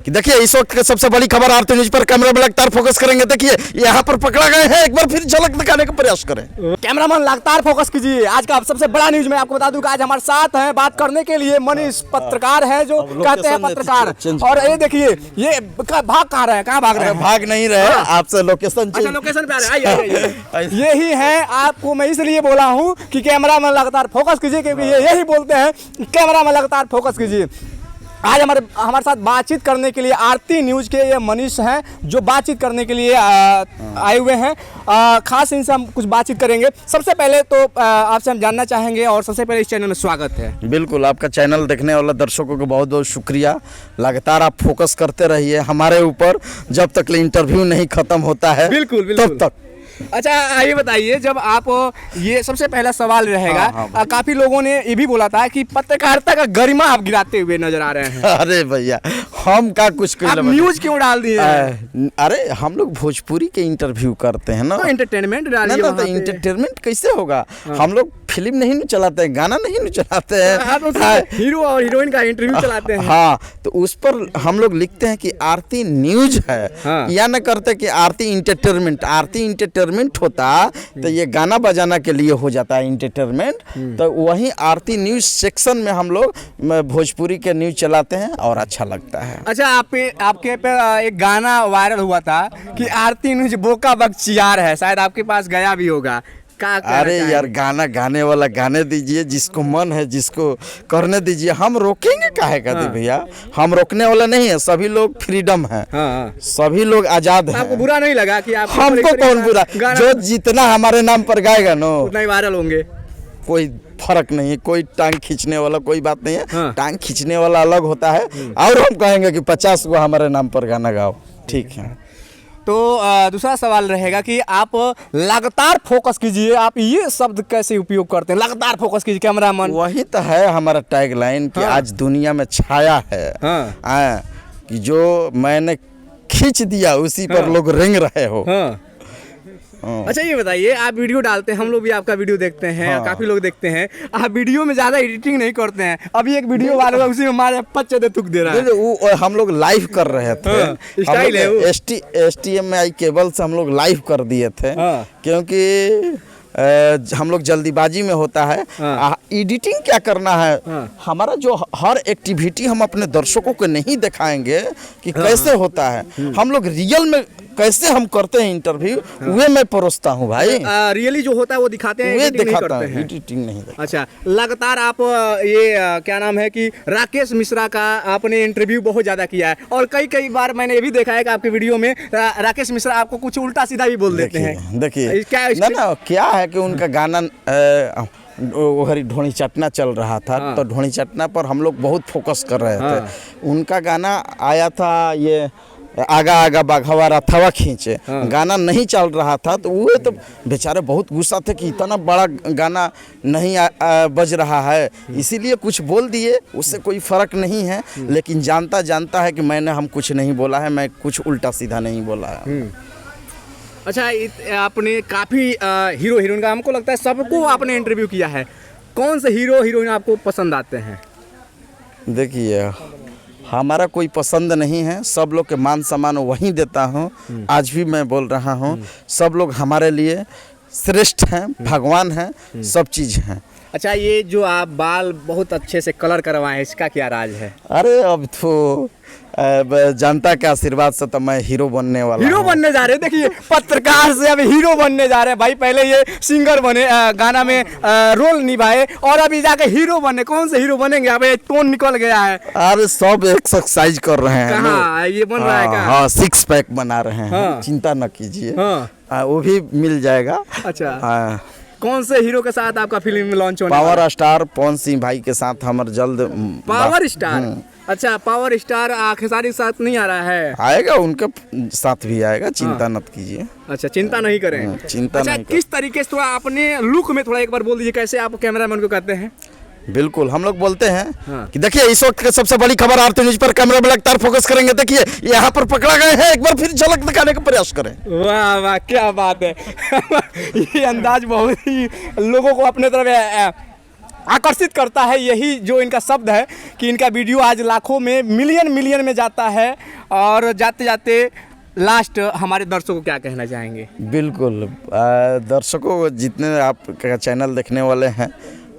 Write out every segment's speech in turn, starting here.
कि देखिए इस वक्त की सबसे बड़ी खबर आरती न्यूज पर कैमरा में लगातार फोकस करेंगे। देखिए यहाँ पर पकड़ा गए हैं, एक बार फिर झलक दिखाने का प्रयास करें। कैमरामैन लगातार फोकस कीजिए। आज का सबसे बड़ा न्यूज मैं आपको बता दूं कि आज हमारे साथ हैं बात करने के लिए मनीष, पत्रकार है जो कहते हैं पत्रकार। और ये देखिए ये भाग कहाँ रहे हैं, कहाँ भाग रहे हैं? भाग नहीं रहे, आपसे लोकेशन। अच्छा लोकेशन पे आ रहे हैं, यही है। आपको मैं इसलिए बोला हूँ कि कैमरामैन लगातार फोकस कीजिए, क्योंकि ये यही बोलते हैं कैमरामैन लगातार फोकस कीजिए। आज हमारे साथ बातचीत करने के लिए आरती न्यूज़ के ये मनीष हैं जो बातचीत करने के लिए आए हुए हैं। खास इनसे हम कुछ बातचीत करेंगे। सबसे पहले तो आपसे हम जानना चाहेंगे और सबसे पहले इस चैनल में स्वागत है। बिल्कुल, आपका चैनल देखने वाला दर्शकों को बहुत बहुत शुक्रिया। लगातार आप फोकस करते रहिए हमारे ऊपर जब तक इंटरव्यू नहीं खत्म होता है। बिल्कुल तब तक। अच्छा ये बताइए, जब आप ये सबसे पहला सवाल रहेगा। हाँ, काफी लोगों ने ये भी बोला था कि पत्रकारिता का गरिमा आप गिराते हुए नजर आ रहे हैं। अरे भैया हम का कुछ आप न्यूज क्यों डाल दिए? अरे हम लोग भोजपुरी के इंटरव्यू करते हैं ना, तो एंटरटेनमेंट डालिए। ना तो इंटरटेनमेंट कैसे होगा? हम लोग फिल्म नहीं न चलाते हैं, गाना नहीं न चलाते हैं, हीरो और हीरोइन का इंटरव्यू चलाते हैं। हाँ, तो उस पर हम लोग लिखते हैं कि आरती न्यूज है। या न करते कि आरती इंटरटेनमेंट। आरती इंटरटेनमेंट होता तो ये गाना बजाना के लिए हो जाता है इंटरटेनमेंट। तो वहीं आरती न्यूज सेक्शन में हम लोग भोजपुरी के न्यूज चलाते हैं और अच्छा लगता है। अच्छा आपके पे एक गाना वायरल हुआ था कि आरती न्यूज बोका बख्तियार है, शायद आपके पास गया भी होगा। अरे यार गाना गाने वाला गाने दीजिए, जिसको मन है जिसको करने दीजिए, हम रोकेंगे काहे का भैया? हम रोकने वाला नहीं है, सभी लोग फ्रीडम है। सभी लोग आजाद हैं। आपको बुरा नहीं लगा कि आप? हमको कौन बुरा, जो जितना हमारे नाम पर गाएगा नो उतना ही वायरल होंगे। कोई फर्क नहीं है, कोई टांग खींचने वाला कोई बात नहीं है। टांग खींचने वाला अलग होता है। और हम कहेंगे कि 50 को हमारे नाम पर गाना गाओ, ठीक है। तो दूसरा सवाल रहेगा कि आप लगातार फोकस कीजिए। आप ये शब्द कैसे उपयोग करते हैं, लगातार फोकस कीजिए कैमरामैन? वही तो है हमारा टैगलाइन कि आज दुनिया में छाया है कि जो मैंने खींच दिया उसी पर लोग रेंग रहे हो। अच्छा ये बताइए, आप वीडियो डालते हैं, हम लोग भी आपका वीडियो देखते हैं। काफी लोग देखते हैं। आप वीडियो में ज्यादा एडिटिंग नहीं करते हैं। अभी एक वीडियो वाले उसी में हमारे पच्चे दे थुक दे रहा है। वो हम लोग लाइव कर रहे थे। स्टाइल है वो। HDMI केबल से हम लोग लाइव कर दिए थे। क्योंकि हम लोग जल्दीबाजी में होता है। एडिटिंग क्या करना है? हमारा जो हर एक्टिविटी हम अपने दर्शकों को नहीं दिखाएंगे कि कैसे होता है। हम लोग रियल में कैसे हम करते हैं इंटरव्यू, वे मैं परोसता हूँ भाई। रियली जो होता है वो दिखाते हैं, वे दिखाता है, एडिटिंग नहीं दिखाता। अच्छा, लगातार आप ये क्या नाम है कि राकेश मिश्रा का आपने इंटरव्यू बहुत ज्यादा किया है। और कई बार मैंने ये भी देखा है कि आपके वीडियो में राकेश मिश्रा आपको कुछ उल्टा सीधा भी बोल देते हैं। देखिए क्या है कि उनका गाना घड़ी ढोनी चटना चल रहा था। तो ढोनी चटना पर हम लोग बहुत फोकस कर रहे थे। उनका गाना आया था ये आगा आगा बाघवा रथवा खींचे। गाना नहीं चल रहा था तो वो तो बेचारे बहुत गुस्सा थे कि इतना बड़ा गाना नहीं बज रहा है, इसीलिए कुछ बोल दिए। उससे कोई फ़र्क नहीं है, लेकिन जानता है कि हम कुछ नहीं बोला है, मैं कुछ उल्टा सीधा नहीं बोला है। अच्छा आपने काफ़ी हीरो हीरोइन का, हमको लगता है सबको आपने इंटरव्यू किया है। कौन से हीरो हीरोइन आपको पसंद आते हैं? देखिए हमारा कोई पसंद नहीं है, सब लोग के मान सम्मान वहीं देता हूँ। आज भी मैं बोल रहा हूँ, सब लोग हमारे लिए श्रेष्ठ हैं, भगवान हैं, सब चीज़ हैं। अच्छा ये जो आप बाल बहुत अच्छे से कलर करवाए हैं, इसका क्या राज है? अरे अब तो जनता के आशीर्वाद से तो मैं हीरो बनने वाला हीरो बनने जा रहे हैं। देखिए पत्रकार से अब हीरो बनने जा रहे हैं भाई। पहले ये सिंगर बने, गाना में रोल निभाए, और अभी जाके हीरो बने। कौन से हीरो बनेंगे? अब ये टोन निकल गया है। अरे सब एक्सरसाइज कर रहे हैं। कहाँ ये बन रहा है? हाँ 6 पैक बना रहे हैं। चिंता न कीजिए, वो भी मिल जाएगा। अच्छा कौन से हीरो के साथ आपका फिल्म लॉन्च होने? पावर स्टार पवन सिंह भाई के साथ हमारे जल्द। Power star? अच्छा पावर स्टार खेसारी के साथ नहीं आ रहा है? आएगा, उनके साथ भी आएगा, चिंता मत कीजिए। अच्छा चिंता नहीं करें, चिंता नहीं। किस तरीके से थोड़ा अपने लुक में थोड़ा एक बार बोल दीजिए, कैसे आप कैमरामैन को कहते हैं? बिल्कुल, हम लोग बोलते हैं कि देखिए इस वक्त की सबसे बड़ी खबर आरती न्यूज पर कैमरा में लगातार फोकस करेंगे। देखिए यहाँ पर पकड़ा गए हैं, एक बार फिर झलक दिखाने का प्रयास करें। वाह वाह क्या बात है। ये अंदाज बहुत ही लोगों को अपने तरफ आकर्षित करता है, यही जो इनका शब्द है कि इनका वीडियो आज लाखों में, मिलियन में जाता है। और जाते जाते लास्ट हमारे दर्शकों को क्या कहना चाहेंगे? बिल्कुल, दर्शकों को, जितने आपका चैनल देखने वाले हैं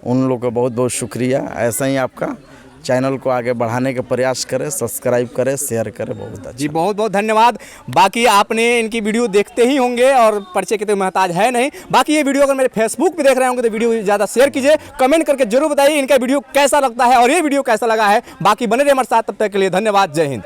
उन लोगों का बहुत बहुत शुक्रिया। ऐसा ही आपका चैनल को आगे बढ़ाने का प्रयास करें, सब्सक्राइब करें, शेयर करें। बहुत अच्छा जी, बहुत बहुत धन्यवाद। बाकी आपने इनकी वीडियो देखते ही होंगे और परिचय के तो मोहताज है नहीं। बाकी ये वीडियो अगर मेरे फेसबुक पे देख रहे होंगे तो वीडियो ज़्यादा शेयर कीजिए, कमेंट करके जरूर बताइए इनका वीडियो कैसा लगता है और ये वीडियो कैसा लगा है। बाकी बने रहिए हमारे साथ, तब तक के लिए धन्यवाद। जय हिंद।